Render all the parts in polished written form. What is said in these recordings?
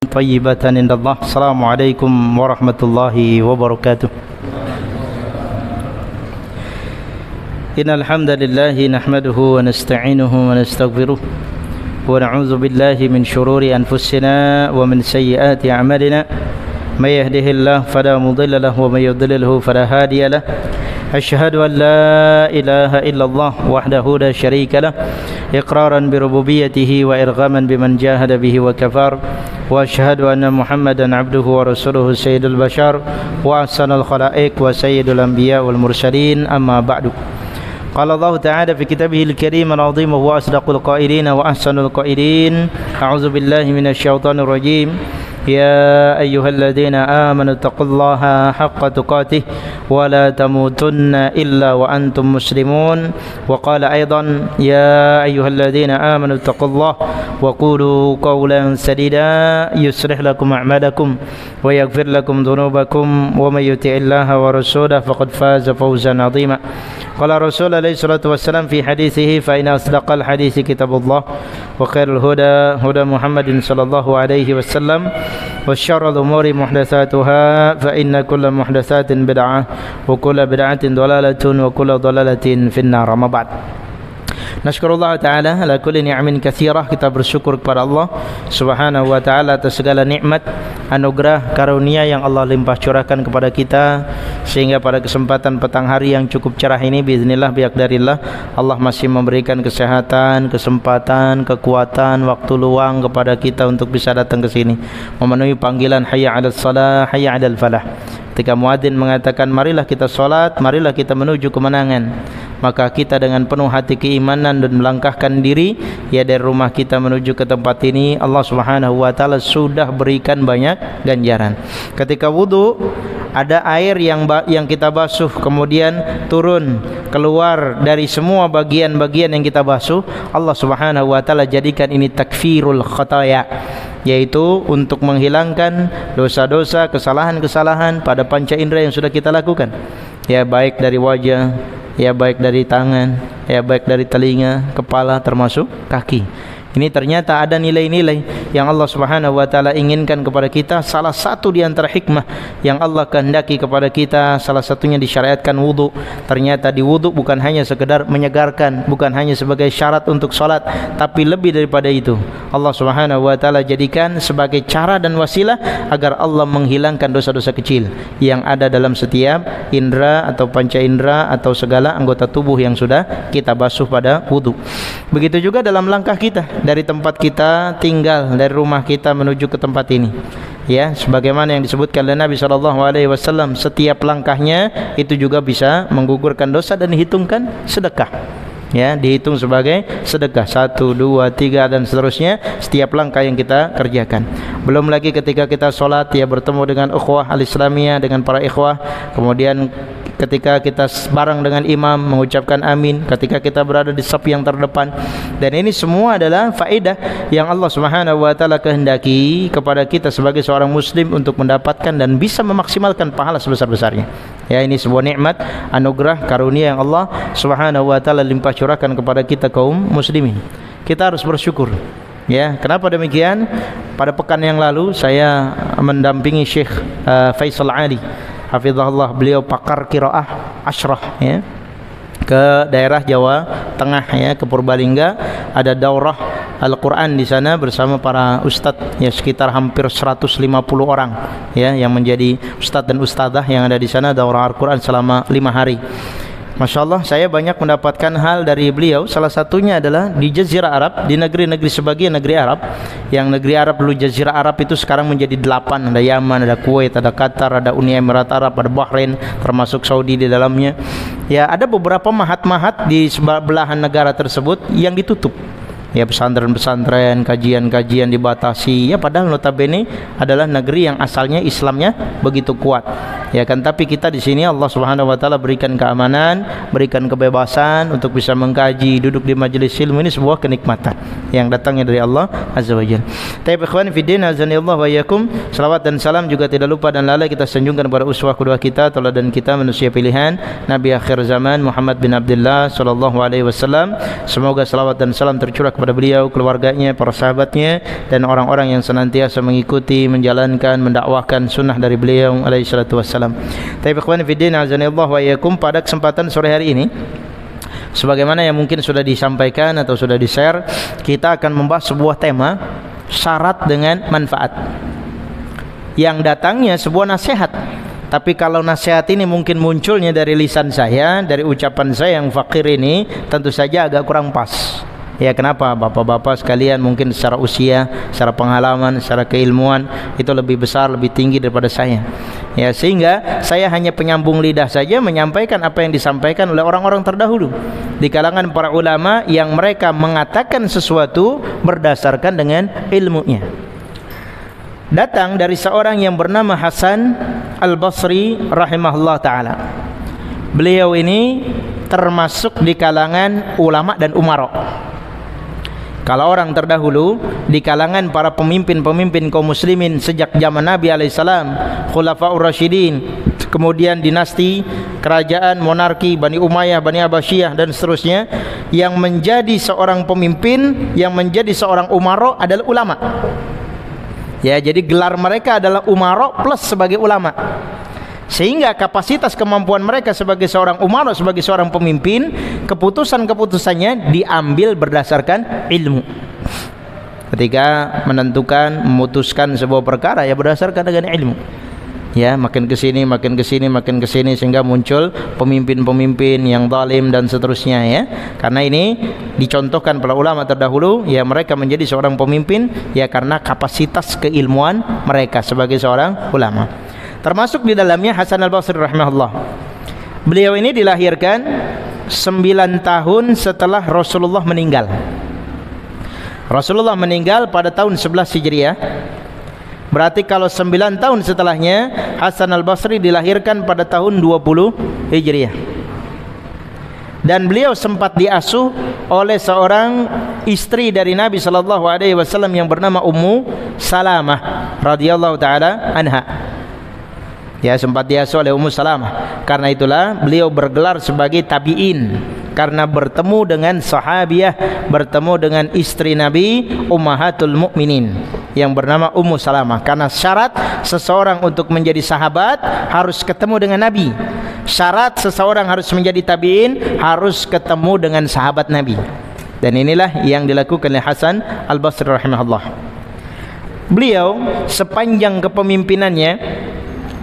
طيبة عند الله. السلام عليكم ورحمة الله وبركاته. إن الحمد لله نحمده ونستعينه ونستغفره ونعوذ بالله من شرور أنفسنا ومن سيئات أعمالنا. من يهده الله فلا مضل له ومن يضلله فلا هادي له. أشهد أن لا إله إلا الله وحده لا شريك له إقرارا بربوبيته وإرغاما بمن جاهد به وكفر. وأشهد أن محمدا عبده ورسوله سيد البشر وأحسن الخلائق وسيد الأنبياء والمرسلين. أما بعد. قال الله تعالى في كتابه الكريم العظيم وهو أصدق القائلين وأحسن القائلين: أعوذ بالله من الشيطان الرجيم. يا أيها الذين آمنوا اتقوا الله حق تقاته ولا تموتن إلا وأنتم مسلمون. وقال أيضا: يا أيها الذين آمنوا اتقوا الله وقولوا قولا سديدا يصلح لكم أعمالكم ويغفر لكم ذنوبكم ومن يطع الله ورسوله فقد فاز فوزا عظيما. قال الرسول عليه الصلاة والسلام في حديثه: فإن أصدق الحديث كتاب الله وخير الهدى هدى محمد صلى الله عليه وسلم وشر الأمور محدثاتها فإن كل محدثات بدعة وكل بدعة ضلالة وكل ضلالة في النار. أما بعد. Nasykurullah ta'ala ala kulli ni'amin katsirah. Kita bersyukur kepada Allah subhanahu wa ta'ala atas segala nikmat, anugerah, karunia yang Allah limpah curahkan kepada kita, sehingga pada kesempatan petang hari yang cukup cerah ini biiznillah biaqdarillah Allah masih memberikan kesehatan, kesempatan, kekuatan, waktu luang kepada kita untuk bisa datang ke sini memenuhi panggilan hayya 'alas shalah, hayya 'alal falah. Ketika muadzin mengatakan marilah kita salat, marilah kita menuju kemenangan, maka kita dengan penuh hati keimanan dan melangkahkan diri ya dari rumah kita menuju ke tempat ini, Allah Subhanahu wa taala sudah berikan banyak ganjaran. Ketika wudu, ada air yang kita basuh kemudian turun keluar dari semua bagian-bagian yang kita basuh, Allah Subhanahu wa taala jadikan ini takfirul khataya, yaitu untuk menghilangkan dosa-dosa, kesalahan-kesalahan pada panca indera yang sudah kita lakukan, ya baik dari wajah, ya baik dari tangan, ya baik dari telinga, kepala, termasuk kaki. Ini ternyata ada nilai-nilai yang Allah Subhanahu wa taala inginkan kepada kita. Salah satu di antara hikmah yang Allah kehendaki kepada kita, salah satunya disyariatkan wudu. Ternyata di wudu bukan hanya sekedar menyegarkan, bukan hanya sebagai syarat untuk salat, tapi lebih daripada itu. Allah Subhanahu wa taala jadikan sebagai cara dan wasilah agar Allah menghilangkan dosa-dosa kecil yang ada dalam setiap indera atau panca indera atau segala anggota tubuh yang sudah kita basuh pada wudu. Begitu juga dalam langkah kita dari tempat kita tinggal, dari rumah kita menuju ke tempat ini, ya sebagaimana yang disebutkan oleh Nabi SAW, setiap langkahnya itu juga bisa menggugurkan dosa dan dihitungkan sedekah, ya dihitung sebagai sedekah 1, 2, 3 dan seterusnya setiap langkah yang kita kerjakan. Belum lagi ketika kita sholat, ya bertemu dengan ukhwah al-islamiyah, dengan para ikhwah, kemudian ketika kita bareng dengan imam mengucapkan amin, ketika kita berada di saf yang terdepan, dan ini semua adalah faedah yang Allah Subhanahu wa taala kehendaki kepada kita sebagai seorang muslim untuk mendapatkan dan bisa memaksimalkan pahala sebesar-besarnya. Ya, ini sebuah nikmat, anugerah, karunia yang Allah Subhanahu wa taala limpah curahkan kepada kita kaum muslimin. Kita harus bersyukur. Ya, kenapa demikian? Pada pekan yang lalu saya mendampingi Syekh Faisal Ali hafizahullah, beliau pakar qiraah asyrah, ya, ke daerah Jawa Tengah, ya, ke Purbalingga. Ada daurah Al-Quran di sana bersama para ustadz, ya sekitar hampir 150 orang, ya, yang menjadi ustadz dan ustadzah yang ada di sana, daurah Al-Quran selama 5 hari. Masya Allah, saya banyak mendapatkan hal dari beliau. Salah satunya adalah di Jazirah Arab, di negeri-negeri sebagian negeri Arab, yang negeri Arab dulu Jazirah Arab itu sekarang menjadi 8. Ada Yaman, ada Kuwait, ada Qatar, ada Uni Emirat Arab, ada Bahrain, termasuk Saudi di dalamnya. Ya, ada beberapa mahat-mahat di sebelahan negara tersebut yang ditutup. Ya, pesantren-pesantren, kajian-kajian dibatasi. Ya, padahal notabene adalah negeri yang asalnya Islamnya begitu kuat. Ya kan, tapi kita di sini Allah Subhanahu wa taala berikan keamanan, berikan kebebasan untuk bisa mengkaji, duduk di majelis ilmu. Ini sebuah kenikmatan yang datangnya dari Allah Azza wa Jalla. Tayyib ikhwan fi din, azanillahu wa iyyakum. Selawat dan salam juga tidak lupa dan lalai kita sanjungkan kepada uswah kedua kita, teladan kita, manusia pilihan, Nabi akhir zaman Muhammad bin Abdullah sallallahu alaihi wasallam. Semoga selawat dan salam tercurah kepada kepada beliau, keluarganya, para sahabatnya, dan orang-orang yang senantiasa mengikuti, menjalankan, mendakwahkan sunnah dari beliau alaihi salatu wassalam. Tapi ikhwan fillah azanillahu wa iyyakum, pada kesempatan sore hari ini, sebagaimana yang mungkin sudah disampaikan atau sudah di-share, kita akan membahas sebuah tema syarat dengan manfaat, yang datangnya sebuah nasihat. Tapi kalau nasihat ini mungkin munculnya dari lisan saya, dari ucapan saya yang fakir ini, tentu saja agak kurang pas. Ya, kenapa? Bapak-bapak sekalian mungkin secara usia, secara pengalaman, secara keilmuan itu lebih besar, lebih tinggi daripada saya. Ya, sehingga saya hanya penyambung lidah saja menyampaikan apa yang disampaikan oleh orang-orang terdahulu di kalangan para ulama, yang mereka mengatakan sesuatu berdasarkan dengan ilmunya. Datang dari seorang yang bernama Hasan Al-Basri rahimahullah ta'ala. Beliau ini termasuk di kalangan ulama dan umara. Kalau orang terdahulu di kalangan para pemimpin-pemimpin kaum muslimin sejak zaman Nabi alaihissalam, Khulafaur Rasyidin, kemudian dinasti, kerajaan, monarki, Bani Umayyah, Bani Abbasiyah dan seterusnya, yang menjadi seorang pemimpin, yang menjadi seorang umara adalah ulama. Ya, jadi gelar mereka adalah umara plus sebagai ulama. Sehingga kapasitas kemampuan mereka sebagai seorang umara, sebagai seorang pemimpin, keputusan-keputusannya diambil berdasarkan ilmu. Ketika menentukan, memutuskan sebuah perkara, ya berdasarkan dengan ilmu. Ya, makin ke sini, makin ke sini, makin ke sini, sehingga muncul pemimpin-pemimpin yang zalim dan seterusnya, ya. Karena ini dicontohkan para ulama terdahulu, ya, mereka menjadi seorang pemimpin ya karena kapasitas keilmuan mereka sebagai seorang ulama. Termasuk di dalamnya Hasan Al-Basri rahimahullah. Beliau ini dilahirkan 9 tahun setelah Rasulullah meninggal. Rasulullah meninggal pada tahun 11 Hijriah. Berarti kalau 9 tahun setelahnya, Hasan Al-Basri dilahirkan pada tahun 20 Hijriah. Dan beliau sempat diasuh oleh seorang istri dari Nabi sallallahu alaihi wasallam yang bernama Ummu Salamah radhiyallahu taala anha. Ya, sempat diasuh oleh Ummu Salamah. Karena itulah beliau bergelar sebagai tabi'in, karena bertemu dengan sahabiah, bertemu dengan istri Nabi Ummahatul Mukminin yang bernama Ummu Salamah. Karena syarat seseorang untuk menjadi sahabat harus ketemu dengan Nabi. Syarat seseorang harus menjadi tabi'in harus ketemu dengan sahabat Nabi. Dan inilah yang dilakukan oleh Hasan Al-Basri rahimahullah. Beliau sepanjang kepemimpinannya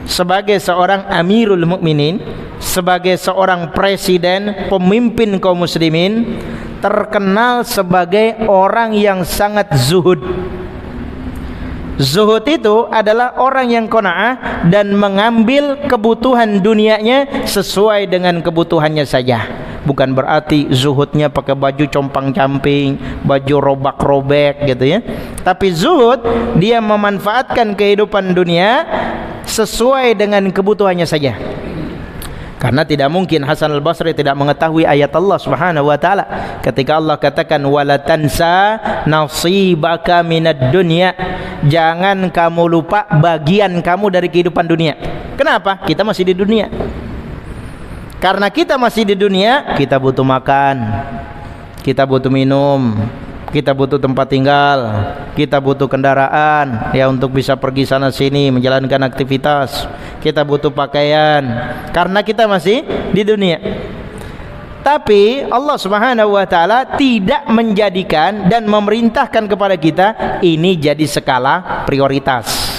sebagai seorang Amirul Mukminin, sebagai seorang presiden, pemimpin kaum muslimin, terkenal sebagai orang yang sangat zuhud. Zuhud itu adalah orang yang qanaah dan mengambil kebutuhan dunianya sesuai dengan kebutuhannya saja. Bukan berarti zuhudnya pakai baju compang-camping, baju robak-robek gitu ya. Tapi zuhud, dia memanfaatkan kehidupan dunia sesuai dengan kebutuhannya saja. Karena tidak mungkin Hasan Al-Basri tidak mengetahui ayat Allah Subhanahu wa taala ketika Allah katakan wala tansa nasibaka minad dunya. Jangan kamu lupa bagian kamu dari kehidupan dunia. Kenapa? Kita masih di dunia. Karena kita masih di dunia, kita butuh makan, kita butuh minum, kita butuh tempat tinggal, kita butuh kendaraan ya untuk bisa pergi sana sini menjalankan aktivitas. Kita butuh pakaian karena kita masih di dunia. Tapi Allah Subhanahu wa taala tidak menjadikan dan memerintahkan kepada kita ini jadi skala prioritas.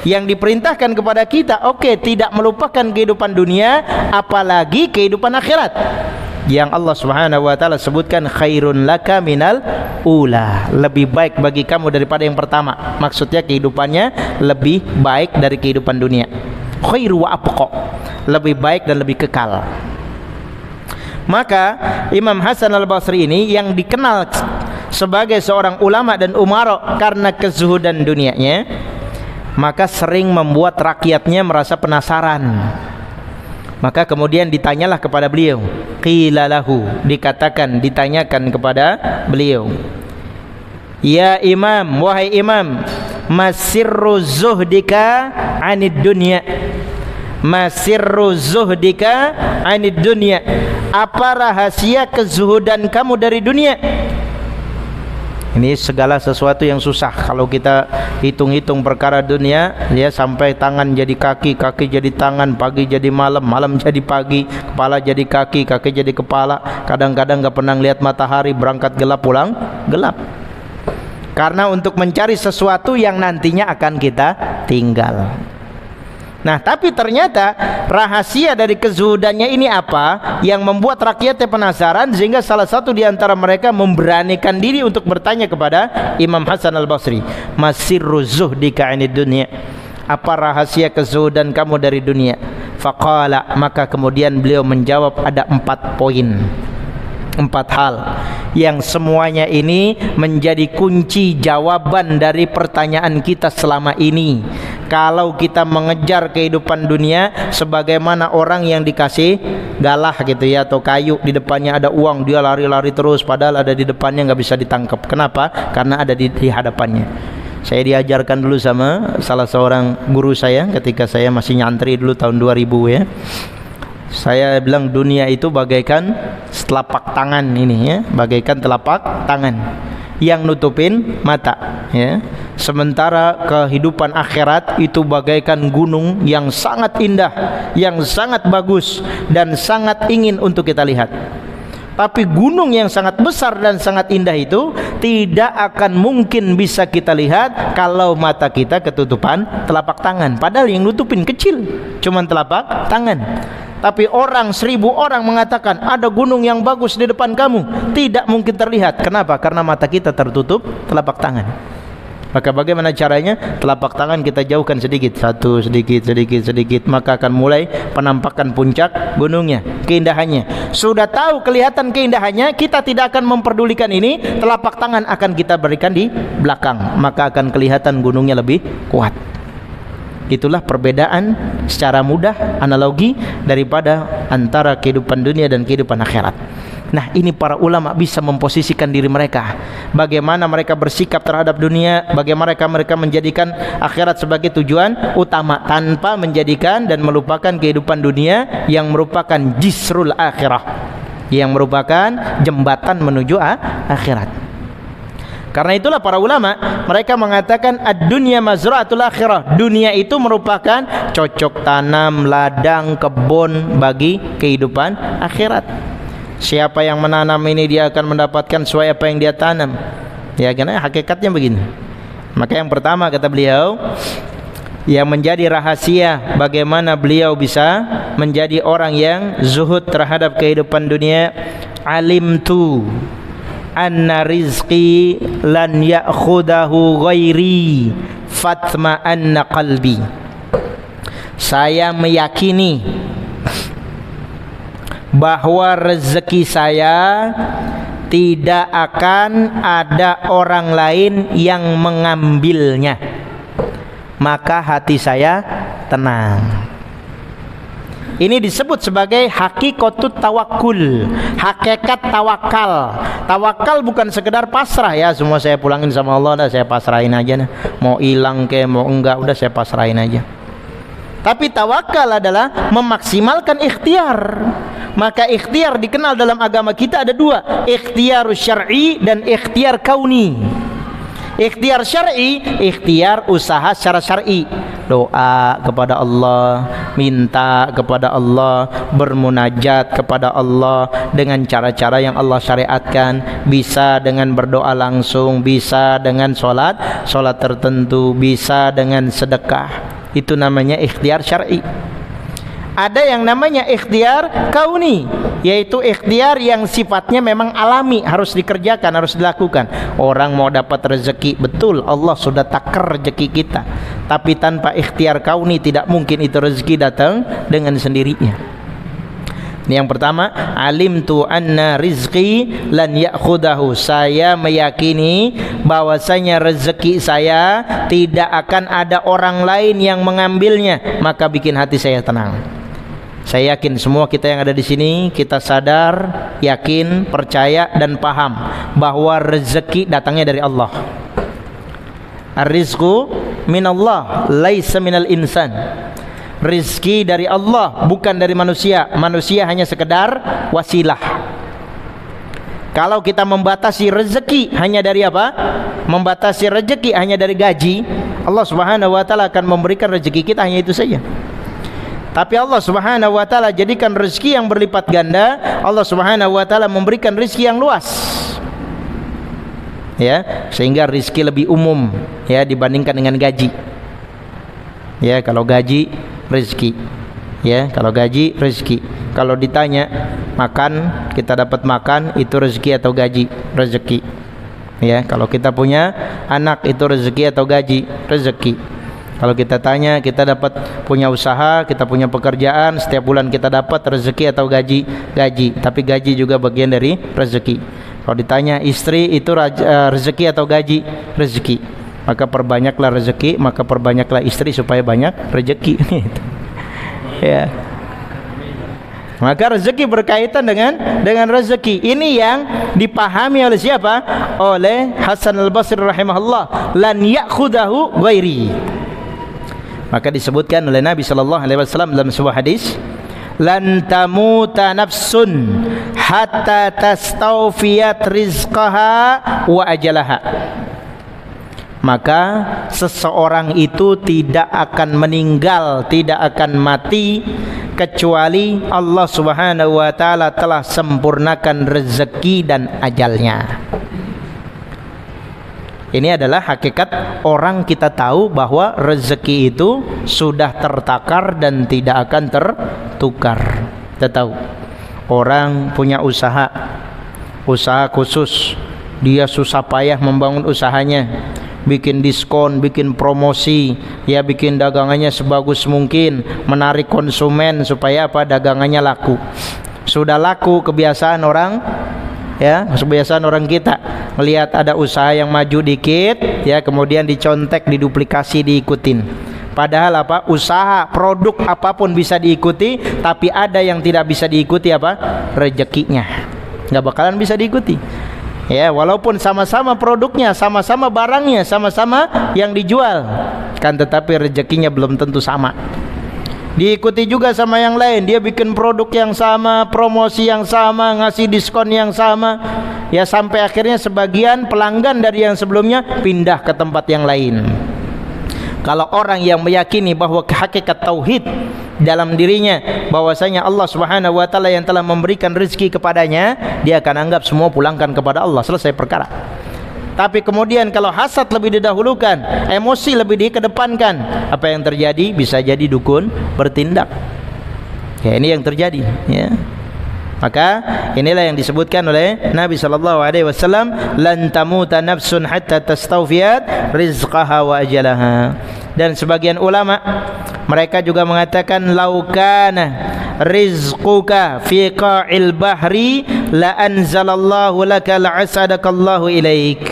Yang diperintahkan kepada kita, tidak melupakan kehidupan dunia, apalagi kehidupan akhirat. Yang Allah Subhanahu wa taala sebutkan khairun laka minal ula, lebih baik bagi kamu daripada yang pertama. Maksudnya kehidupannya lebih baik dari kehidupan dunia. Khairu wa abqa, lebih baik dan lebih kekal. Maka Imam Hasan Al-Basri ini yang dikenal sebagai seorang ulama dan umara karena kezuhudan dunianya, maka sering membuat rakyatnya merasa penasaran. Maka kemudian ditanyalah kepada beliau, qila lahu, ditanyakan kepada beliau, ya imam, wahai imam, masirru zuhdika anid dunya, masirru zuhdika anid dunya, apa rahasia kezuhudan kamu dari dunia? Ini segala sesuatu yang susah. Kalau kita hitung-hitung perkara dunia, ya, sampai tangan jadi kaki, kaki jadi tangan, pagi jadi malam, malam jadi pagi, kepala jadi kaki, kaki jadi kepala. Kadang-kadang gak pernah lihat matahari, berangkat gelap, pulang gelap. Karena untuk mencari sesuatu yang nantinya akan kita tinggal. Nah, tapi ternyata rahasia dari kezuhudannya ini apa yang membuat rakyatnya penasaran, sehingga salah satu di antara mereka memberanikan diri untuk bertanya kepada Imam Hasan al-Basri, "Masirru zuhdika 'anid dunya?" Apa rahasia kezuhudan kamu dari dunia? Faqala, maka kemudian beliau menjawab ada 4 poin. 4 hal yang semuanya ini menjadi kunci jawaban dari pertanyaan kita selama ini. Kalau kita mengejar kehidupan dunia sebagaimana orang yang dikasih galah gitu ya, atau kayu, di depannya ada uang, dia lari-lari terus padahal ada di depannya nggak bisa ditangkap. Kenapa? Karena ada di hadapannya. Saya diajarkan dulu sama salah seorang guru saya ketika saya masih nyantri dulu tahun 2000 ya. Saya bilang dunia itu bagaikan telapak tangan ini ya, bagaikan telapak tangan yang nutupin mata ya. Sementara kehidupan akhirat itu bagaikan gunung yang sangat indah, yang sangat bagus dan sangat ingin untuk kita lihat. Tapi gunung yang sangat besar dan sangat indah itu tidak akan mungkin bisa kita lihat kalau mata kita ketutupan telapak tangan. Padahal yang nutupin kecil, cuman telapak tangan. Tapi 1000 orang mengatakan ada gunung yang bagus di depan kamu, tidak mungkin terlihat. Kenapa? Karena mata kita tertutup telapak tangan. Maka bagaimana caranya? Telapak tangan kita jauhkan sedikit, satu, sedikit, maka akan mulai penampakan puncak gunungnya, keindahannya. Sudah tahu kelihatan keindahannya, kita tidak akan memperdulikan ini, telapak tangan akan kita berikan di belakang, maka akan kelihatan gunungnya lebih kuat. Itulah perbedaan secara mudah, analogi daripada antara kehidupan dunia dan kehidupan akhirat. Nah, ini para ulama bisa memposisikan diri mereka, bagaimana mereka bersikap terhadap dunia, bagaimana mereka menjadikan akhirat sebagai tujuan utama tanpa menjadikan dan melupakan kehidupan dunia yang merupakan jisrul akhirah, yang merupakan jembatan menuju akhirat. Karena itulah para ulama mereka mengatakan ad-dunya mazra'atul akhirah. Dunia itu merupakan cocok tanam, ladang, kebun bagi kehidupan akhirat. Siapa yang menanam ini dia akan mendapatkan sesuai apa yang dia tanam. Ya, karena hakikatnya begini. Maka yang pertama kata beliau, yang menjadi rahasia bagaimana beliau bisa menjadi orang yang zuhud terhadap kehidupan dunia, alimtu anna rizqi lan ya'khudahu ghairi fatma anna qalbi. Saya meyakini bahwa rezeki saya tidak akan ada orang lain yang mengambilnya, maka hati saya tenang. Ini disebut sebagai hakikatut tawakul, hakikat tawakal. Tawakal bukan sekedar pasrah ya, semua saya pulangin sama Allah, dah saya pasrahin aja nah. Mau hilang ke mau enggak, udah saya pasrahin aja. Tapi tawakal adalah memaksimalkan ikhtiar. Maka ikhtiar dikenal dalam agama kita ada 2, ikhtiar syar'i dan ikhtiar kauni. Ikhtiar syar'i, ikhtiar usaha secara syar'i, doa kepada Allah, minta kepada Allah, bermunajat kepada Allah dengan cara-cara yang Allah syariatkan. Bisa dengan berdoa langsung, bisa dengan sholat tertentu, bisa dengan sedekah. Itu namanya ikhtiar syar'i. Ada yang namanya ikhtiar kauni, yaitu ikhtiar yang sifatnya memang alami, harus dikerjakan, harus dilakukan. Orang mau dapat rezeki, betul Allah sudah takar rezeki kita, tapi tanpa ikhtiar kauni tidak mungkin itu rezeki datang dengan sendirinya. Ini yang pertama, alimtu anna rizqi lan ya'khudahu. Saya meyakini bahwasanya rezeki saya tidak akan ada orang lain yang mengambilnya, maka bikin hati saya tenang. Saya yakin semua kita yang ada di sini, kita sadar, yakin, percaya dan paham bahwa rezeki datangnya dari Allah. Ar-rizqu minallah, laisa minal insan. Rizki dari Allah, bukan dari manusia. Manusia hanya sekedar wasilah. Kalau kita membatasi rezeki hanya dari apa? Membatasi rezeki hanya dari gaji, Allah Subhanahu wa taala akan memberikan rezeki kita hanya itu saja. Tapi Allah Subhanahu wa taala jadikan rezeki yang berlipat ganda. Allah Subhanahu wa taala memberikan rezeki yang luas. Ya, sehingga rezeki lebih umum ya dibandingkan dengan gaji. Ya, kalau gaji rezeki. Ya, kalau gaji rezeki. Kalau ditanya makan, kita dapat makan, itu rezeki atau gaji? Rezeki. Ya, kalau kita punya anak, itu rezeki atau gaji? Rezeki. Kalau kita tanya, kita dapat punya usaha, kita punya pekerjaan, setiap bulan kita dapat rezeki atau gaji? Gaji. Tapi gaji juga bagian dari rezeki. Kalau ditanya istri, itu rezeki atau gaji? Rezeki. Maka perbanyaklah rezeki, maka perbanyaklah istri supaya banyak rezeki. Ya. Maka rezeki berkaitan dengan rezeki. Ini yang dipahami oleh siapa? Oleh Hasan al-Basri rahimahullah. Lan ya'khudahu ghairi. Maka disebutkan oleh Nabi sallallahu alaihi wasallam dalam sebuah hadis, lan tamuta nafsun hatta tastawfiyat rizqaha wa ajalaha. Maka seseorang itu tidak akan meninggal, tidak akan mati kecuali Allah Subhanahu wa taala telah sempurnakan rezeki dan ajalnya. Ini adalah hakikat orang kita tahu bahwa rezeki itu sudah tertakar dan tidak akan tertukar. Kita tahu orang punya usaha khusus, dia susah payah membangun usahanya, bikin diskon, bikin promosi, ya bikin dagangannya sebagus mungkin, menarik konsumen supaya apa? Dagangannya laku. Sudah laku, kebiasaan orang, ya kebiasaan orang kita melihat ada usaha yang maju dikit, ya kemudian dicontek, diduplikasi, diikutin. Padahal apa? Usaha, produk apapun bisa diikuti, tapi ada yang tidak bisa diikuti apa? Rezekinya. Nggak bakalan bisa diikuti. Ya, walaupun sama-sama produknya, sama-sama barangnya, sama-sama yang dijual, kan tetapi rezekinya belum tentu sama. Diikuti juga sama yang lain, dia bikin produk yang sama, promosi yang sama, ngasih diskon yang sama, ya sampai akhirnya sebagian pelanggan dari yang sebelumnya pindah ke tempat yang lain. Kalau orang yang meyakini bahwa hakikat tauhid dalam dirinya, bahwasanya Allah Subhanahu wa taala yang telah memberikan rezeki kepadanya, dia akan anggap semua pulangkan kepada Allah, selesai perkara. Tapi kemudian kalau hasad lebih didahulukan, emosi lebih dikedepankan, apa yang terjadi? Bisa jadi dukun bertindak. Ya, ini yang terjadi, ya. Maka inilah yang disebutkan oleh Nabi sallallahu alaihi wasallam, lan tamuta nafsun hatta tastawfiyat rizqaha wa ajalaha. Dan sebagian ulama mereka juga mengatakan, laukana rizquka fi qa'il bahri la anzalallahu laka la'asadakallahu ilaik.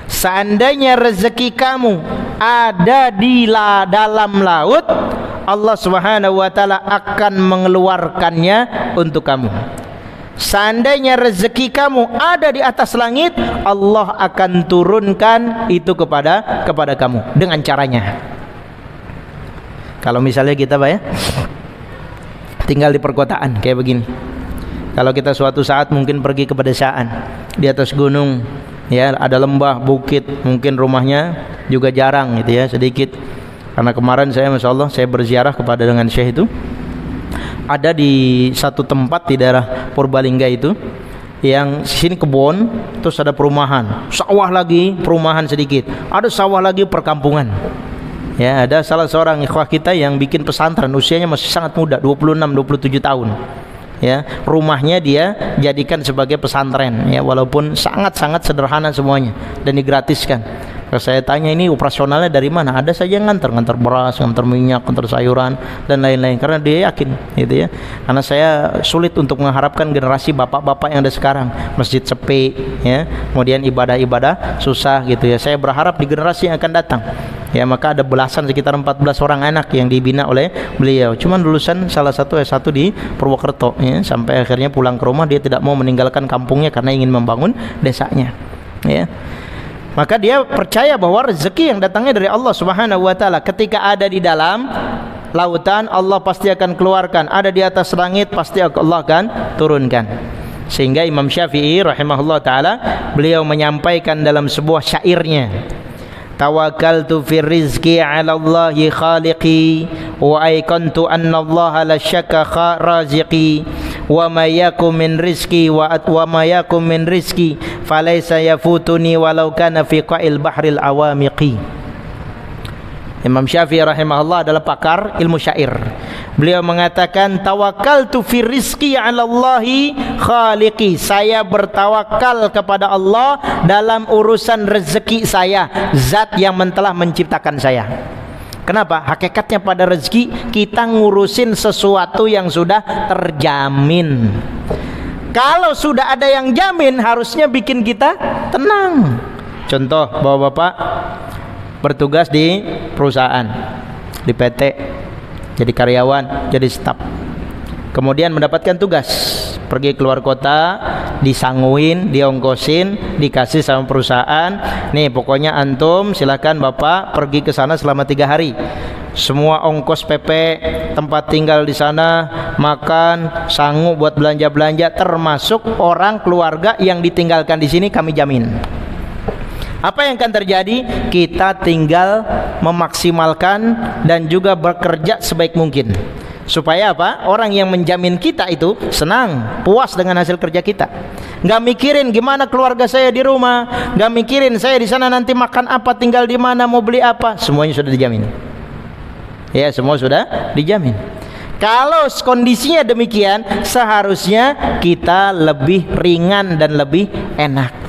Seandainya rezeki kamu ada di dalam laut, Allah Subhanahu wa taala akan mengeluarkannya untuk kamu. Seandainya rezeki kamu ada di atas langit, Allah akan turunkan itu kepada kamu dengan caranya. Kalau misalnya kita Pak ya, tinggal di perkotaan kayak begini. Kalau kita suatu saat mungkin pergi ke pedesaan, di atas gunung, ya ada lembah, bukit, mungkin rumahnya juga jarang gitu ya, sedikit. Karena kemarin saya Masya Allah, saya berziarah kepada dengan Syekh itu, ada di satu tempat di daerah Purbalingga itu, yang sini kebun, terus ada perumahan, sawah lagi, perumahan sedikit, ada sawah lagi, perkampungan. Ya, ada salah seorang ikhwah kita yang bikin pesantren, usianya masih sangat muda, 26-27 tahun. Ya, rumahnya dia jadikan sebagai pesantren, ya walaupun sangat-sangat sederhana semuanya dan digratiskan. Kalau saya tanya ini operasionalnya dari mana? Ada saja yang ngantar beras, ngantar minyak, ngantar sayuran dan lain-lain. Karena dia yakin, gitu ya. Karena saya sulit untuk mengharapkan generasi bapak-bapak yang ada sekarang, masjid sepi, ya, kemudian ibadah-ibadah susah, gitu ya. Saya berharap di generasi yang akan datang, ya maka ada belasan, sekitar 14 orang anak yang dibina oleh beliau. Cuman lulusan salah satu S1 di Purwokerto, ya, sampai akhirnya pulang ke rumah dia tidak mau meninggalkan kampungnya karena ingin membangun desanya, ya. Maka dia percaya bahwa rezeki yang datangnya dari Allah Subhanahu wa taala. Ketika ada di dalam lautan, Allah pasti akan keluarkan. Ada di atas langit, pasti Allah akan turunkan. Sehingga Imam Syafi'i rahimahullah ta'ala, beliau menyampaikan dalam sebuah syairnya, tawakkaltu fir rizqi 'ala Allahi khaliqi wa aikantu anna Allah la syakka raziqi wa ma yakum min rizqi wa ma yakum min rizqi falaysa yafutuni walau kana fi qa'il bahril awamiqi. Imam Syafi'i rahimahullah adalah pakar ilmu syair. Beliau mengatakan tawakkaltu fi rizqi 'ala Allahi khaliqi. Saya bertawakal kepada Allah dalam urusan rezeki saya, zat yang telah menciptakan saya. Kenapa? Hakikatnya pada rezeki kita ngurusin sesuatu yang sudah terjamin. Kalau sudah ada yang jamin, harusnya bikin kita tenang. Contoh, bapak-bapak bertugas di perusahaan, di PT, jadi karyawan, jadi staf, kemudian mendapatkan tugas pergi keluar kota, disanguin, diongkosin, dikasih sama perusahaan, nih pokoknya antum silakan bapak pergi ke sana selama 3 hari, semua ongkos PP, tempat tinggal di sana, makan, sangu buat belanja-belanja, termasuk orang keluarga yang ditinggalkan di sini kami jamin. Apa yang akan terjadi? Kita tinggal memaksimalkan dan juga bekerja sebaik mungkin. Supaya apa? Orang yang menjamin kita itu senang, puas dengan hasil kerja kita. Nggak mikirin gimana keluarga saya di rumah, nggak mikirin saya di sana nanti makan apa, tinggal di mana, mau beli apa, semuanya sudah dijamin. Ya, semua sudah dijamin. Kalau kondisinya demikian, seharusnya kita lebih ringan dan lebih enak.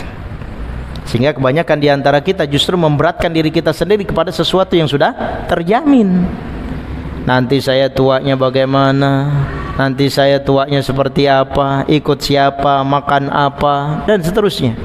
Sehingga kebanyakan di antara kita justru memberatkan diri kita sendiri kepada sesuatu yang sudah terjamin. Nanti saya tuanya bagaimana, nanti saya tuanya seperti apa, ikut siapa, makan apa, dan seterusnya.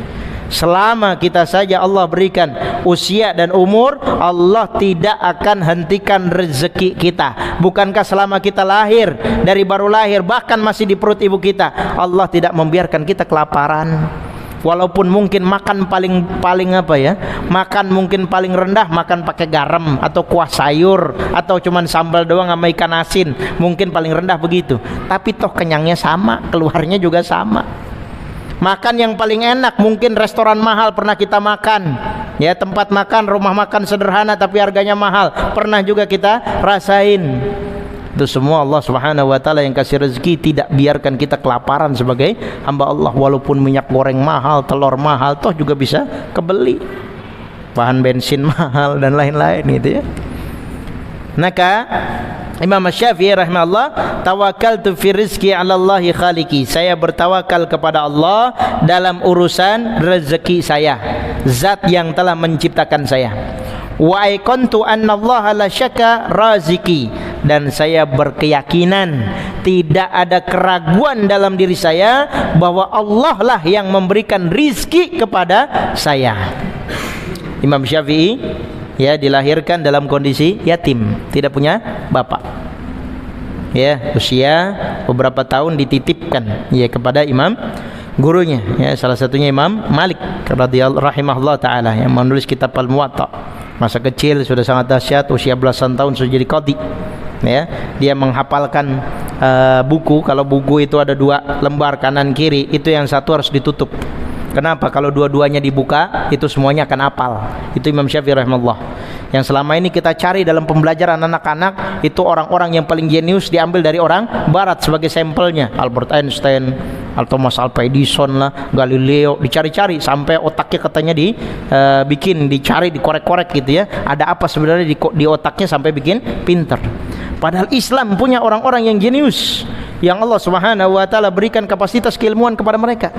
Selama kita saja Allah berikan usia dan umur, Allah tidak akan hentikan rezeki kita. Bukankah selama kita lahir, dari baru lahir, bahkan masih di perut ibu kita, Allah tidak membiarkan kita kelaparan. Walaupun mungkin makan paling apa ya, makan mungkin paling rendah, makan pakai garam atau kuah sayur atau cuman sambal doang sama ikan asin, mungkin paling rendah begitu. Tapi toh kenyangnya sama, keluarnya juga sama. Makan yang paling enak mungkin restoran mahal pernah kita makan, ya, tempat makan, rumah makan sederhana tapi harganya mahal, pernah juga kita rasain. Itu semua Allah Subhanahu wa taala yang kasih rezeki, tidak biarkan kita kelaparan sebagai hamba Allah. Walaupun minyak goreng mahal, telur mahal, toh juga bisa kebeli, bahan bensin mahal dan lain-lain gitu ya. Maka Imam Syafi'i rahimahullah, tawakkaltu fi rizqi 'ala Allahi khaliqi. Saya bertawakal kepada Allah dalam urusan rezeki saya, zat yang telah menciptakan saya. Wa aikantu anna Allah la syakka raziki, dan saya berkeyakinan, tidak ada keraguan dalam diri saya bahwa Allah lah yang memberikan rizki kepada saya. Imam Syafi'i ya dilahirkan dalam kondisi yatim, tidak punya bapak. Ya, usia beberapa tahun dititipkan ya kepada imam gurunya, ya, salah satunya Imam Malik radhiyallahu rahimahullah taala yang menulis kitab Al-Muwatta. Masa kecil sudah sangat dahsyat, usia belasan tahun sudah jadi qadhi. Ya, dia menghafalkan buku. Kalau buku itu ada 2 lembar kanan kiri, itu yang satu harus ditutup. Kenapa? Kalau dua-duanya dibuka, itu semuanya akan hafal. Itu Imam Syafi'i rahimahullah. Yang selama ini kita cari dalam pembelajaran anak-anak, itu orang-orang yang paling jenius diambil dari orang barat sebagai sampelnya. Albert Einstein, Thomas Alva Edison lah, Galileo, dicari-cari sampai otaknya katanya dibikin, dicari, dikorek-korek gitu ya. Ada apa sebenarnya di otaknya sampai bikin pinter. Padahal Islam punya orang-orang yang jenius, yang Allah Subhanahu wa taala berikan kapasitas keilmuan kepada mereka.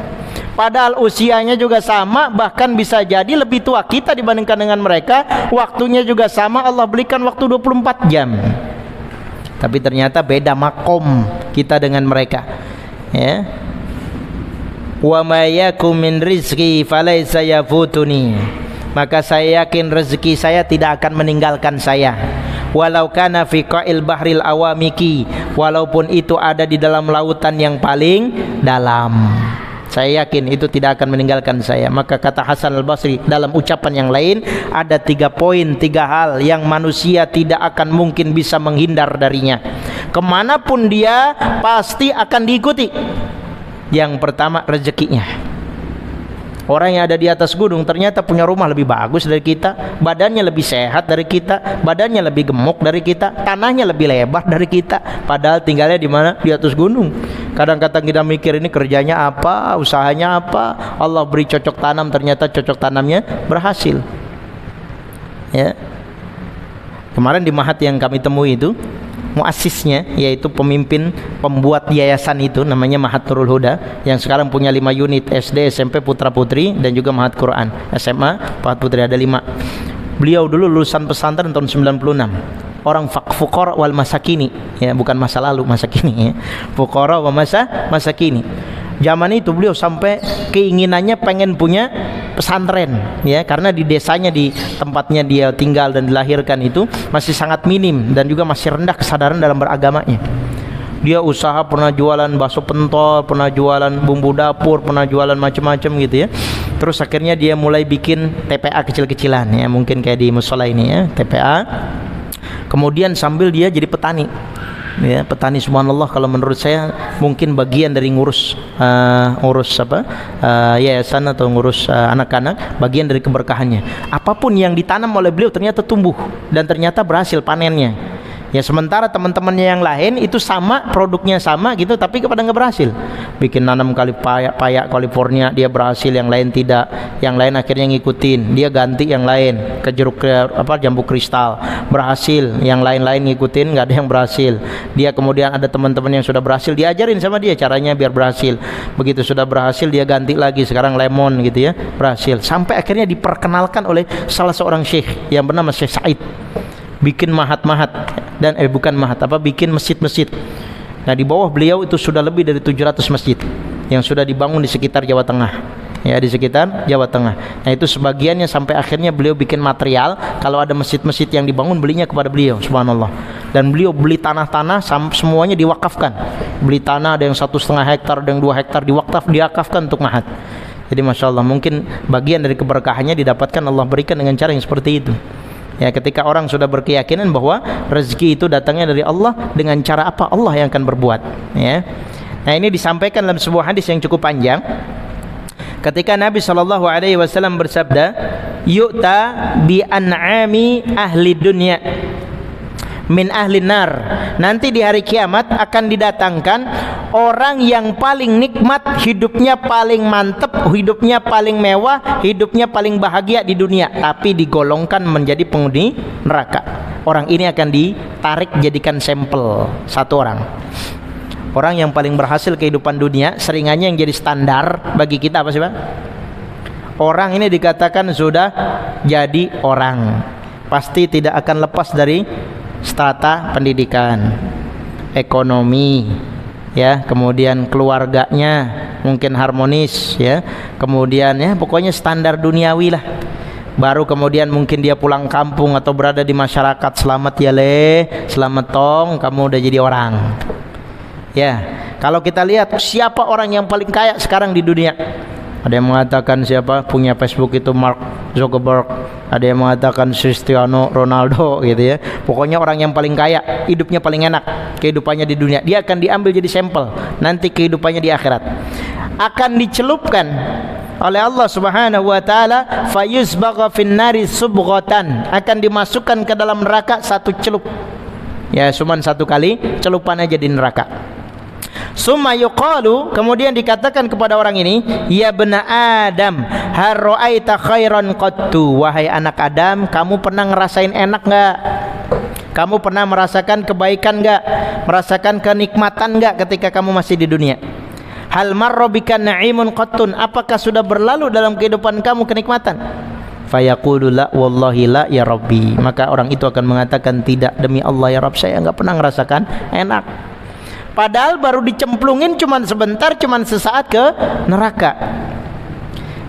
Padahal usianya juga sama, bahkan bisa jadi lebih tua kita dibandingkan dengan mereka. Waktunya juga sama, Allah berikan waktu 24 jam. Tapi ternyata beda makom kita dengan mereka. Ya. Wa ma yakum min rizqi falaysa yafutuni. Maka saya yakin rezeki saya tidak akan meninggalkan saya. Walau kana fi qa'il bahril awamiki, walaupun itu ada di dalam lautan yang paling dalam, saya yakin itu tidak akan meninggalkan saya. Maka kata Hasan al-Basri dalam ucapan yang lain, ada 3 poin, 3 hal yang manusia tidak akan mungkin bisa menghindar darinya. Kemanapun dia pasti akan diikuti. Yang pertama rezekinya. Orang yang ada di atas gunung ternyata punya rumah lebih bagus dari kita, badannya lebih sehat dari kita, badannya lebih gemuk dari kita, tanahnya lebih lebar dari kita, padahal tinggalnya di mana? Di atas gunung. Kadang-kadang kita mikir ini kerjanya apa, usahanya apa, Allah beri cocok tanam, ternyata cocok tanamnya berhasil. Ya. Kemarin di Mahat yang kami temui itu, muasisnya yaitu pemimpin pembuat yayasan itu namanya Mahat Nurul Huda, yang sekarang punya 5 unit SD, SMP, putra putri, dan juga Mahat Quran, SMA, Mahat Putri ada 5. Beliau dulu lulusan pesantren tahun 96. Orang fuqara wal masakini, ya, bukan masa lalu, masa kini, ya. Fuqara wal masa kini. Zaman itu beliau sampai keinginannya pengen punya pesantren, ya, karena di desanya, di tempatnya dia tinggal dan dilahirkan itu masih sangat minim dan juga masih rendah kesadaran dalam beragamanya. Dia usaha, pernah jualan bakso pentol, pernah jualan bumbu dapur, pernah jualan macam-macam gitu, ya. Terus akhirnya dia mulai bikin TPA kecil-kecilan, ya, mungkin kayak di musola ini, ya, TPA. Kemudian sambil dia jadi petani. Ya, petani, subhanallah, kalau menurut saya mungkin bagian dari ngurus yayasan atau ngurus anak-anak, bagian dari keberkahannya. Apapun yang ditanam oleh beliau ternyata tumbuh dan ternyata berhasil panennya. Ya, sementara teman-temannya yang lain itu sama, produknya sama gitu, tapi kepada nggak berhasil. Bikin nanam payak California, dia berhasil, yang lain tidak. Yang lain akhirnya ngikutin, dia ganti yang lain ke jambu kristal, berhasil. Yang lain-lain ngikutin, nggak ada yang berhasil. Dia kemudian ada teman-teman yang sudah berhasil, diajarin sama dia caranya biar berhasil. Begitu sudah berhasil, dia ganti lagi, sekarang lemon gitu, ya, berhasil. Sampai akhirnya diperkenalkan oleh salah seorang syekh yang bernama Syekh Said, bikin bikin masjid-masjid. Nah, di bawah beliau itu sudah lebih dari 700 masjid yang sudah dibangun di sekitar Jawa Tengah, ya, di sekitar Jawa Tengah. Nah, itu sebagiannya sampai akhirnya beliau bikin material, kalau ada masjid-masjid yang dibangun belinya kepada beliau, subhanallah. Dan beliau beli tanah-tanah semuanya diwakafkan. Beli tanah ada yang 1,5 hektar, ada yang 2 hektar diwakafkan untuk Mahat. Jadi masya Allah, mungkin bagian dari keberkahannya didapatkan Allah berikan dengan cara yang seperti itu. Ya, ketika orang sudah berkeyakinan bahwa rezeki itu datangnya dari Allah, dengan cara apa Allah yang akan berbuat, ya. Nah, ini disampaikan dalam sebuah hadis yang cukup panjang. Ketika Nabi SAW bersabda, "Yu'ta bi an'ami ahli dunya min ahli nar." Nanti di hari kiamat akan didatangkan orang yang paling nikmat, hidupnya paling mantep, hidupnya paling mewah, hidupnya paling bahagia di dunia, tapi digolongkan menjadi penghuni neraka. Orang ini akan ditarik jadikan sampel satu orang. Orang yang paling berhasil kehidupan dunia, seringannya yang jadi standar bagi kita apa sih, Pak? Orang ini dikatakan sudah jadi orang, pasti tidak akan lepas dari strata pendidikan, ekonomi, ya, kemudian keluarganya mungkin harmonis, ya, kemudian ya pokoknya standar duniawi lah. Baru kemudian mungkin dia pulang kampung atau berada di masyarakat, selamat ya le, selamat tong, kamu udah jadi orang. Ya, kalau kita lihat siapa orang yang paling kaya sekarang di dunia, ada yang mengatakan siapa punya Facebook itu Mark Zuckerberg, ada yang mengatakan Cristiano Ronaldo gitu, ya. Pokoknya orang yang paling kaya, hidupnya paling enak kehidupannya di dunia, dia akan diambil jadi sampel nanti kehidupannya di akhirat. Akan dicelupkan oleh Allah Subhanahu wa taala, fayusbagha finnari subghatan, akan dimasukkan ke dalam neraka satu celup. Ya, cuman satu kali celupan aja di neraka. Summa yuqalu, kemudian dikatakan kepada orang ini, ya bena Adam, hal ra'aita khairan qattu, wahai anak Adam, kamu pernah ngerasain enak enggak? Kamu pernah merasakan kebaikan enggak? Merasakan kenikmatan enggak ketika kamu masih di dunia? Hal marra bika na'imun qattun, apakah sudah berlalu dalam kehidupan kamu kenikmatan? Fayaqulu la wallahi la ya rabbi, maka orang itu akan mengatakan, tidak demi Allah ya Rabb, saya enggak pernah ngerasakan enak. Padahal baru dicemplungin cuman sebentar, cuman sesaat ke neraka.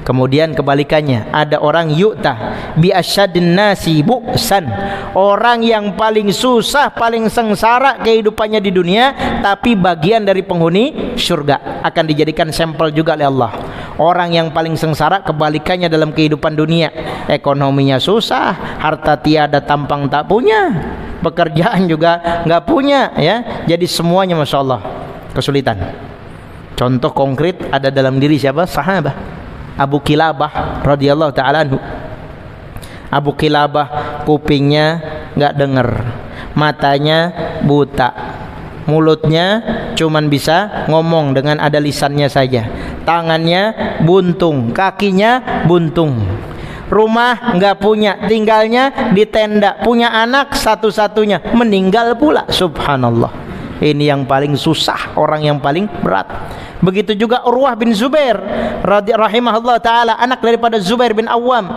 Kemudian kebalikannya, ada orang yu'ta bi asyadin nasi bu'san, orang yang paling susah, paling sengsara kehidupannya di dunia, tapi bagian dari penghuni surga, akan dijadikan sampel juga oleh Allah. Orang yang paling sengsara kebalikannya dalam kehidupan dunia, ekonominya susah, harta tiada, tampang tak punya, pekerjaan juga nggak punya, ya, jadi semuanya masya Allah kesulitan. Contoh konkret ada dalam diri siapa? Sahabat Abu Kilabah radhiyallahu ta'ala anhu. Abu Kilabah kupingnya nggak dengar, matanya buta, mulutnya cuman bisa ngomong dengan ada lisannya saja, tangannya buntung, kakinya buntung, rumah nggak punya, tinggalnya di tenda, punya anak satu-satunya, meninggal pula. Subhanallah, ini yang paling susah, orang yang paling berat. Begitu juga Urwah bin Zubair rahimahullah ta'ala, anak daripada Zubair bin Awam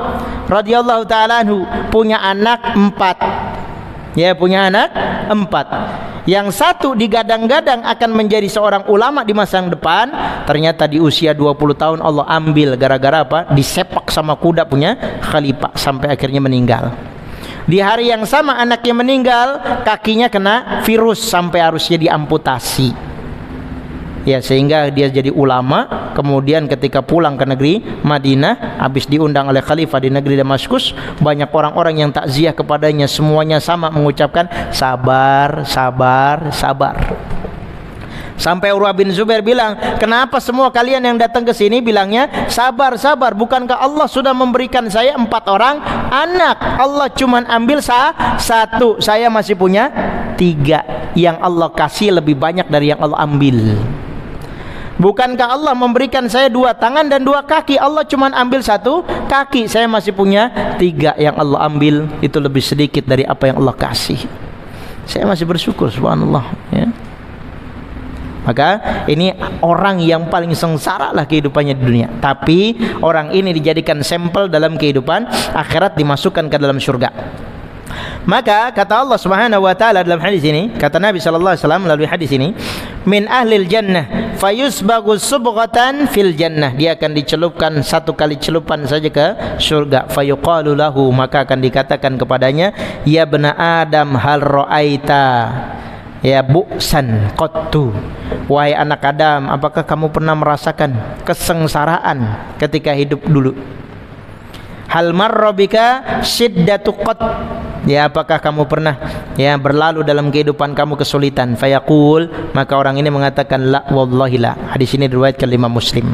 radhiyallahu ta'ala anhu, punya anak 4. Ya, punya anak 4. Yang satu digadang-gadang akan menjadi seorang ulama di masa yang depan, ternyata di usia 20 tahun Allah ambil gara-gara apa? Disepak sama kuda punya khalifah sampai akhirnya meninggal. Di hari yang sama anaknya meninggal, kakinya kena virus sampai harusnya diamputasi. Ya, sehingga dia jadi ulama. Kemudian ketika pulang ke negeri Madinah, habis diundang oleh khalifah di negeri Damaskus, banyak orang-orang yang takziah kepadanya, semuanya sama mengucapkan sabar, sabar, sabar. Sampai Urwah bin Zubair bilang, kenapa semua kalian yang datang ke sini bilangnya sabar, sabar? Bukankah Allah sudah memberikan saya 4 orang anak? Allah cuman ambil 1, saya masih punya 3. Yang Allah kasih lebih banyak dari yang Allah ambil. Bukankah Allah memberikan saya 2 tangan dan 2 kaki? Allah cuma ambil 1 kaki, saya masih punya 3. Yang Allah ambil itu lebih sedikit dari apa yang Allah kasih. Saya masih bersyukur, subhanallah, ya. Maka ini orang yang paling sengsara lah kehidupannya di dunia, tapi orang ini dijadikan sampel dalam kehidupan akhirat, dimasukkan ke dalam surga. Maka kata Allah Subhanahu wa taala dalam hadis ini, kata Nabi sallallahu alaihi wasallam melalui hadis ini, min ahlil jannah fayusbagu subghatan fil jannah, dia akan dicelupkan 1 kali celupan saja ke surga. Fayuqalu lahu, maka akan dikatakan kepadanya, ya bena Adam hal ra'aita ya bu'san qattu, wahai anak Adam, apakah kamu pernah merasakan kesengsaraan ketika hidup dulu? Hal marra bika syiddatu qat, ya apakah kamu pernah ya berlalu dalam kehidupan kamu kesulitan? Fayaqul, maka orang ini mengatakan la wallahi la. Hadis ini diriwayatkan Imam Muslim.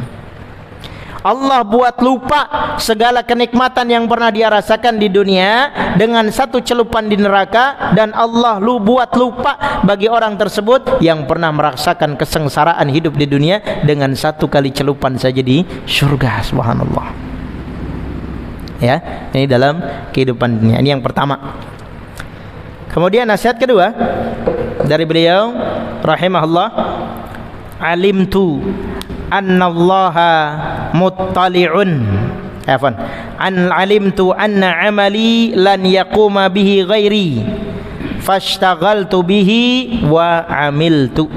Allah buat lupa segala kenikmatan yang pernah dia rasakan di dunia dengan 1 celupan di neraka, dan Allah buat lupa bagi orang tersebut yang pernah merasakan kesengsaraan hidup di dunia dengan 1 kali celupan saja di surga. Subhanallah. Ya, ini dalam kehidupan dunia. Ini yang pertama. Kemudian nasihat kedua dari beliau rahimahullah, alimtu annallaha muttali'un alimtu anna amali lan yaquma bihi ghairi fashtaghaltu bihi wa amiltu.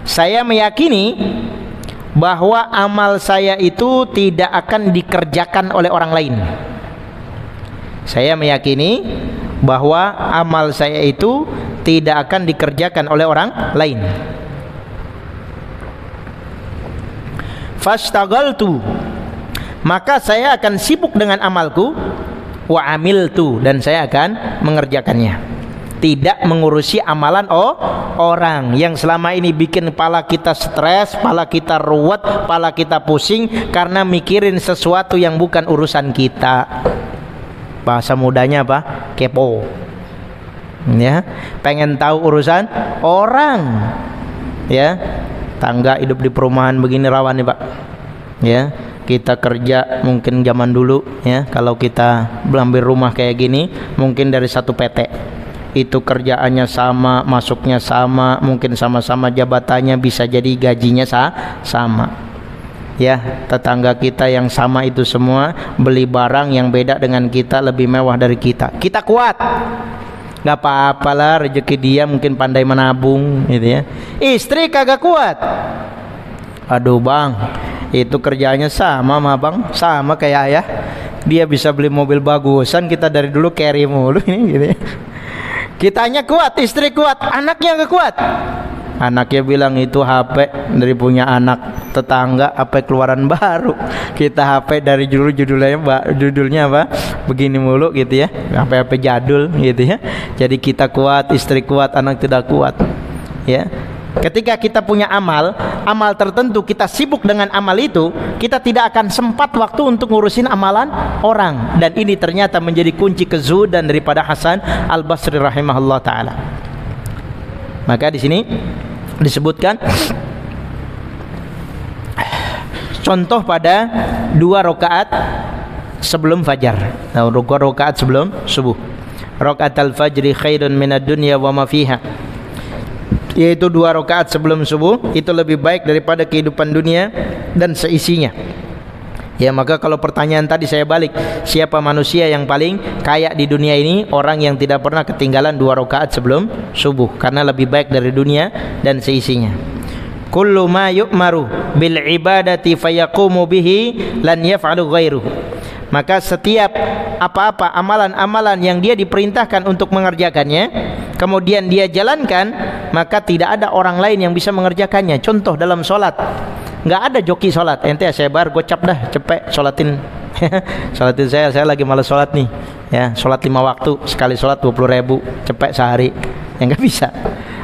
Saya meyakini bahwa amal saya itu tidak akan dikerjakan oleh orang lain. Saya meyakini bahwa amal saya itu tidak akan dikerjakan oleh orang lain. Fastaghaltu, maka saya akan sibuk dengan amalku, wa amiltu, dan saya akan mengerjakannya. Tidak mengurusi amalan orang yang selama ini bikin kepala kita stres, kepala kita ruwet, kepala kita pusing karena mikirin sesuatu yang bukan urusan kita. Bahasa mudanya apa? Kepo. Ya, pengen tahu urusan orang. Ya, tangga hidup di perumahan begini rawan nih Pak. Ya, kita kerja mungkin zaman dulu ya, kalau kita ambil rumah kayak gini mungkin dari 1 PT. Itu kerjaannya sama, masuknya sama, mungkin sama-sama jabatannya, bisa jadi gajinya sama. Ya, tetangga kita yang sama itu semua beli barang yang beda dengan kita, lebih mewah dari kita. Kita kuat, nggak apa-apalah, rezeki dia mungkin pandai menabung gitu ya. Istri kagak kuat, aduh bang, itu kerjanya sama mah bang, sama kayak ayah, dia bisa beli mobil bagusan, kita dari dulu carry mulu ini gitu ya. Kitanya kuat, istri kuat, anaknya gak kuat. Anaknya bilang itu HP dari punya anak tetangga, HP keluaran baru. Kita HP dari dulu judulnya apa? Begini mulu gitu ya. HP jadul gitu ya. Jadi kita kuat, istri kuat, anak tidak kuat. Ya. Ketika kita punya amal tertentu, kita sibuk dengan amal itu, kita tidak akan sempat waktu untuk ngurusin amalan orang. Dan ini ternyata menjadi kunci kezuhudan daripada Hasan Al-Basri rahimahullah taala. Maka di sini disebutkan contoh pada 2 rakaat sebelum fajar. Nah, 2 rakaat sebelum subuh. Rakaatul fajri khairun minad dunya wa ma fiha. Yaitu 2 rakaat sebelum subuh itu lebih baik daripada kehidupan dunia dan seisinya. Ya, maka kalau pertanyaan tadi saya balik, siapa manusia yang paling kaya di dunia ini? Orang yang tidak pernah ketinggalan 2 rakaat sebelum subuh, karena lebih baik dari dunia dan seisinya. Kullu ma yu'maru bil ibadati fayaqumu bihi lan yaf'alu ghairuhu. Maka setiap apa-apa amalan-amalan yang dia diperintahkan untuk mengerjakannya, kemudian dia jalankan, maka tidak ada orang lain yang bisa mengerjakannya. Contoh dalam sholat, nggak ada joki sholat. Ente saya bar gocap dah, cepet sholatin. Sholatin saya lagi malas sholat nih. Ya, sholat 5 waktu, sekali sholat 20.000, cepet sehari. Ya nggak bisa.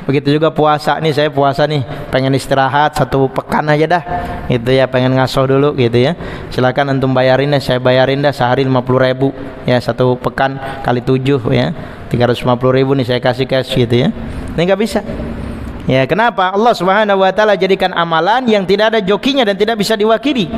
Begitu juga puasa nih, saya puasa nih, pengen istirahat 1 pekan aja dah, gitu ya, pengen ngasoh dulu gitu ya. Silakan antum bayarin dah, saya bayarin dah sehari 50.000 ya, 1 pekan kali 7 ya, 350.000 nih saya kasih cash gitu ya. Ini nggak bisa. Ya, kenapa? Allah Subhanahu wa taala jadikan amalan yang tidak ada jokinya dan tidak bisa diwakili.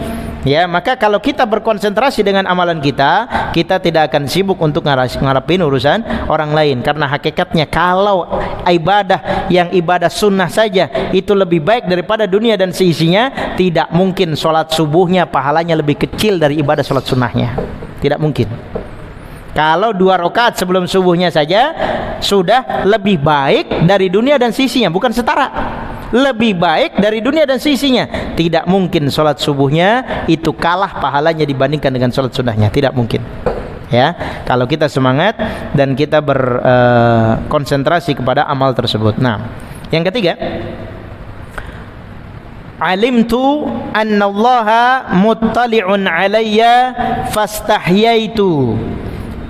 Ya, maka kalau kita berkonsentrasi dengan amalan kita, kita tidak akan sibuk untuk ngarepin urusan orang lain. Karena hakikatnya kalau ibadah yang ibadah sunnah saja itu lebih baik daripada dunia dan seisinya, tidak mungkin sholat subuhnya pahalanya lebih kecil dari ibadah sholat sunnahnya. Tidak mungkin. Kalau 2 rakaat sebelum subuhnya saja sudah lebih baik dari dunia dan seisinya, bukan setara. Lebih baik dari dunia dan seisinya. Tidak mungkin sholat subuhnya itu kalah pahalanya dibandingkan dengan sholat sunnahnya. Tidak mungkin. Ya, kalau kita semangat dan kita berkonsentrasi kepada amal tersebut. Nah, yang ketiga, alimtu annallaha muttali'un alayya fastahyaitu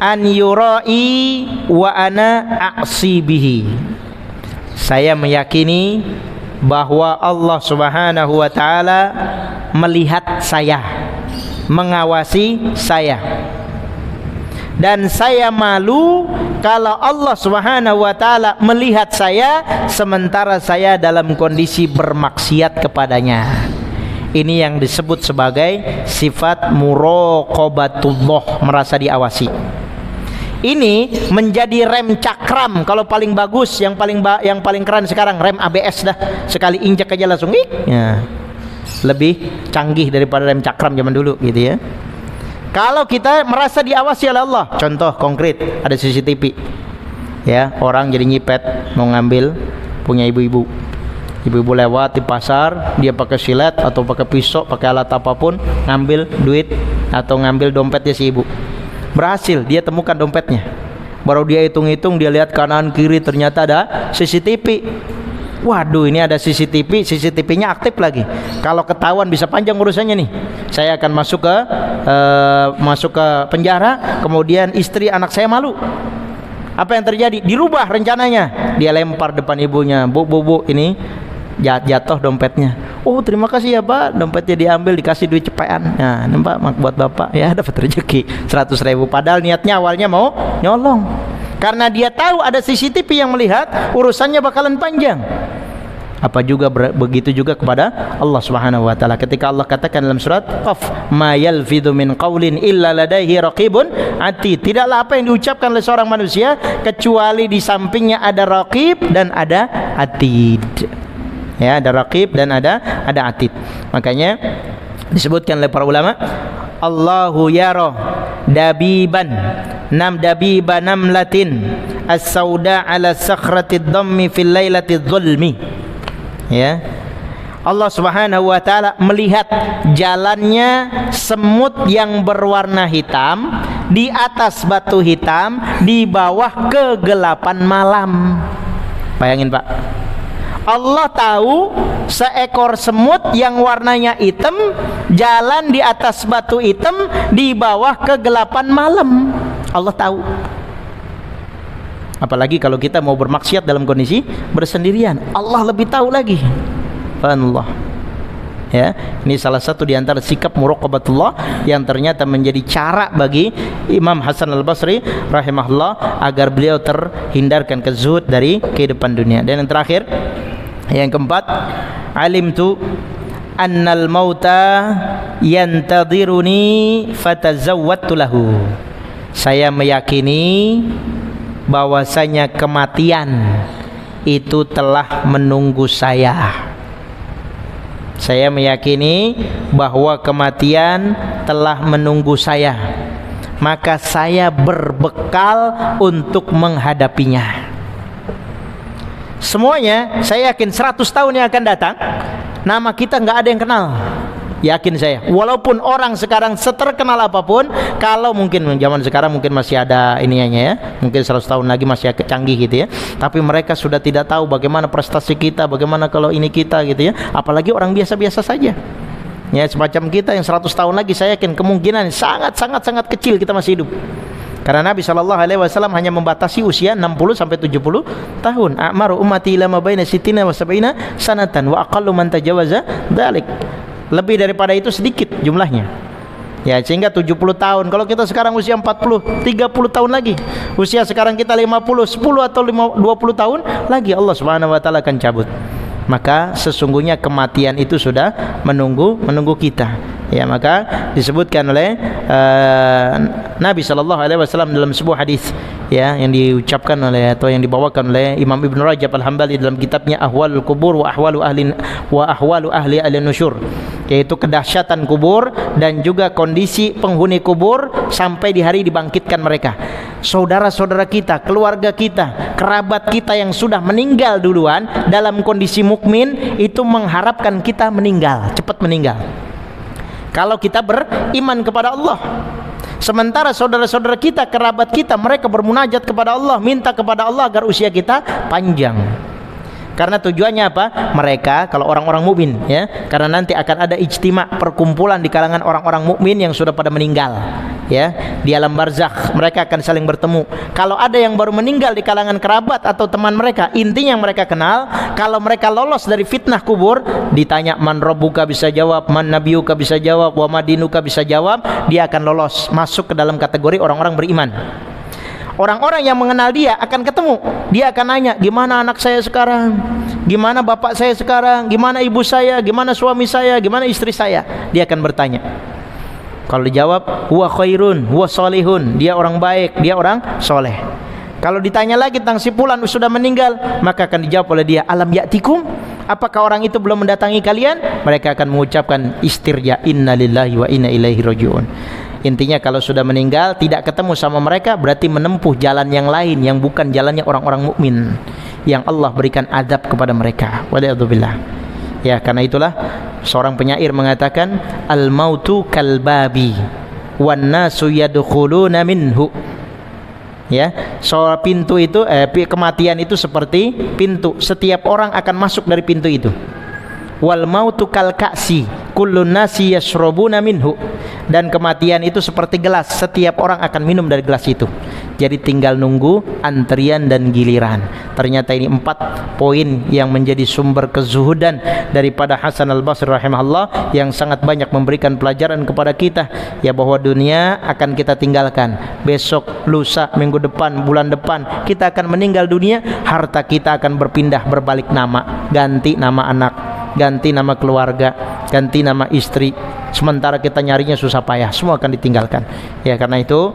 an yurai wa ana a'si bihi. Saya meyakini bahwa Allah Subhanahu wa taala melihat saya, mengawasi saya. Dan saya malu kalau Allah Subhanahu wa taala melihat saya sementara saya dalam kondisi bermaksiat kepadanya. Ini yang disebut sebagai sifat muraqabatullah, merasa diawasi. Ini menjadi rem cakram kalau paling bagus, yang paling keren sekarang rem ABS dah, sekali injek aja langsung ya. Lebih canggih daripada rem cakram zaman dulu gitu ya. Kalau kita merasa diawasi oleh Allah, contoh konkret, ada CCTV ya, orang jadi nyipet mau ngambil punya ibu-ibu lewat di pasar, dia pakai silet atau pakai pisau, pakai alat apapun, ngambil duit atau ngambil dompetnya si ibu. Berhasil, dia temukan dompetnya. Baru dia hitung-hitung, dia lihat kanan kiri, ternyata ada CCTV. Waduh, ini ada CCTV-nya aktif lagi. Kalau ketahuan bisa panjang urusannya nih. Saya akan masuk ke penjara, kemudian istri anak saya malu. Apa yang terjadi? Dirubah rencananya. Dia lempar depan ibunya, bu, ini jatuh dompetnya. Oh, terima kasih ya Pak, dompetnya diambil, dikasih duit cepean. Nah, ini Pak, buat Bapak ya, dapat rezeki 100.000. Padahal niatnya awalnya mau nyolong. Karena dia tahu ada CCTV yang melihat, urusannya bakalan panjang. Apa juga begitu juga kepada Allah Subhanahu wa taala. Ketika Allah katakan dalam surat Qaf, "Ma yalfidhu min qaulin illa ladaihi raqibun atid." Tidaklah apa yang diucapkan oleh seorang manusia kecuali di sampingnya ada raqib dan ada atid. Ya, ada raqib dan ada atid. Makanya disebutkan oleh para ulama, Allahu yara dabiban namlatin as-sauda ala sakhrati dhammi fil lailati dhulmi. Ya, Allah Subhanahu wa taala melihat jalannya semut yang berwarna hitam di atas batu hitam di bawah kegelapan malam. Bayangin Pak, Allah tahu seekor semut yang warnanya hitam jalan di atas batu hitam di bawah kegelapan malam. Allah tahu. Apalagi kalau kita mau bermaksiat dalam kondisi bersendirian, Allah lebih tahu lagi. Subhanallah. Ya, ini salah satu di antara sikap muraqabatullah yang ternyata menjadi cara bagi Imam Hasan Al-Basri rahimahullah agar beliau terhindarkan ke zuhud dari kehidupan dunia. Dan yang terakhir, yang keempat, alimtu annal mauta yantadhiruni fatazawwadtu lahu. Saya meyakini bahwasanya kematian itu telah menunggu saya. Saya meyakini bahwa kematian telah menunggu saya, maka saya berbekal untuk menghadapinya. Semuanya saya yakin 100 tahun yang akan datang, nama kita nggak ada yang kenal. Yakin saya, walaupun orang sekarang seterkenal apapun, kalau mungkin zaman sekarang mungkin masih ada iniannya ya, mungkin 100 tahun lagi masih agak canggih gitu ya, tapi mereka sudah tidak tahu bagaimana prestasi kita, bagaimana kalau ini kita gitu ya, apalagi orang biasa-biasa saja ya, semacam kita yang 100 tahun lagi saya yakin kemungkinan sangat kecil kita masih hidup. Karena Nabi SAW hanya membatasi usia 60 sampai 70 tahun. A'maru ummati ila ma baina sittina wa sab'ina sanatan wa aqallu man tajawaza dzalik. Lebih daripada itu sedikit jumlahnya. Ya, sehingga 70 tahun. Kalau kita sekarang usia 40, 30 tahun lagi. Usia sekarang kita 50, 10 atau 20 tahun lagi Allah Subhanahu wa taala akan cabut. Maka sesungguhnya kematian itu sudah menunggu kita. Ya, maka disebutkan oleh Nabi SAW dalam sebuah hadis ya, yang diucapkan oleh atau yang dibawakan oleh Imam Ibn Rajab Al-Hambali dalam kitabnya Ahwalul Kubur wa Ahwalu Ahli Al-Nusyur, yaitu kedahsyatan kubur dan juga kondisi penghuni kubur sampai di hari dibangkitkan mereka. Saudara-saudara kita, keluarga kita, kerabat kita yang sudah meninggal duluan dalam kondisi mukmin itu mengharapkan kita meninggal, cepat meninggal. Kalau kita beriman kepada Allah. Sementara saudara-saudara kita, kerabat kita, mereka bermunajat kepada Allah, minta kepada Allah agar usia kita panjang. Karena tujuannya apa? Mereka kalau orang-orang mukmin ya, karena nanti akan ada ijtima, perkumpulan di kalangan orang-orang mukmin yang sudah pada meninggal ya, di alam barzakh mereka akan saling bertemu. Kalau ada yang baru meninggal di kalangan kerabat atau teman mereka, intinya yang mereka kenal, kalau mereka lolos dari fitnah kubur, ditanya man rabbuka bisa jawab, man nabiyuka bisa jawab, wa madinuka bisa jawab, dia akan lolos masuk ke dalam kategori orang-orang beriman. Orang-orang yang mengenal dia akan ketemu, dia akan nanya, gimana anak saya sekarang, gimana bapak saya sekarang, gimana ibu saya, gimana suami saya, gimana istri saya. Dia akan bertanya. Kalau dijawab huwa khairun, huwa solihun, dia orang baik, dia orang soleh. Kalau ditanya lagi tentang si fulan sudah meninggal, maka akan dijawab oleh dia, alam ya'tikum, apakah orang itu belum mendatangi kalian? Mereka akan mengucapkan istirja, inna lillahi wa inna ilaihi raji'un. Intinya kalau sudah meninggal tidak ketemu sama mereka, berarti menempuh jalan yang lain yang bukan jalannya orang-orang mukmin yang Allah berikan adab kepada mereka. Waliyadzubillah. Ya, karena itulah seorang penyair mengatakan al mautu kal babi wan nasu yadkhuluna minhu. Ya, soal pintu itu kematian itu seperti pintu, setiap orang akan masuk dari pintu itu. Wal mautu kal ka'si kullun nasi yashrabuna minhu. Dan kematian itu seperti gelas, setiap orang akan minum dari gelas itu. Jadi tinggal nunggu antrian dan giliran. Ternyata ini 4 poin yang menjadi sumber kezuhudan daripada Hasan Al-Basri rahimahullah, yang sangat banyak memberikan pelajaran kepada kita ya, bahwa dunia akan kita tinggalkan. Besok, lusa, minggu depan, bulan depan kita akan meninggal dunia. Harta kita akan berpindah, berbalik nama, ganti nama anak, ganti nama keluarga, ganti nama istri. Sementara kita nyarinya susah payah, semua akan ditinggalkan. Ya, karena itu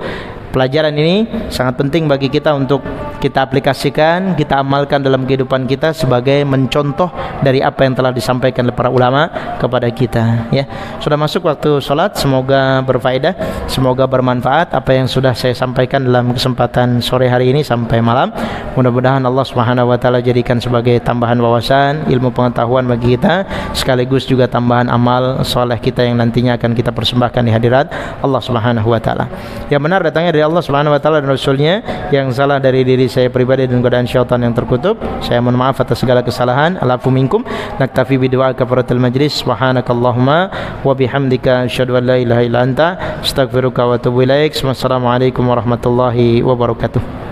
pelajaran ini sangat penting bagi kita untuk kita aplikasikan, kita amalkan dalam kehidupan kita sebagai mencontoh dari apa yang telah disampaikan oleh para ulama kepada kita. Ya, sudah masuk waktu sholat, semoga berfaedah, semoga bermanfaat apa yang sudah saya sampaikan dalam kesempatan sore hari ini sampai malam. Mudah-mudahan Allah Subhanahu wa taala jadikan sebagai tambahan wawasan, ilmu pengetahuan bagi kita, sekaligus juga tambahan amal soleh kita yang nantinya akan kita persembahkan di hadirat Allah Subhanahu wa taala. Yang benar datangnya dari Allah Subhanahu wa taala dan Rasulnya, yang salah dari diri saya pribadi dan godaan syaitan yang terkutuk. Saya mohon maaf atas segala kesalahan. Alafu minkum. Naktafi bidu'a kafaratul majlis. Subhanakallahumma wa bihamdika asyhadu an la ilaha illa anta astaghfiruka wa atubu ilaik. Wassalamualaikum warahmatullahi wabarakatuh.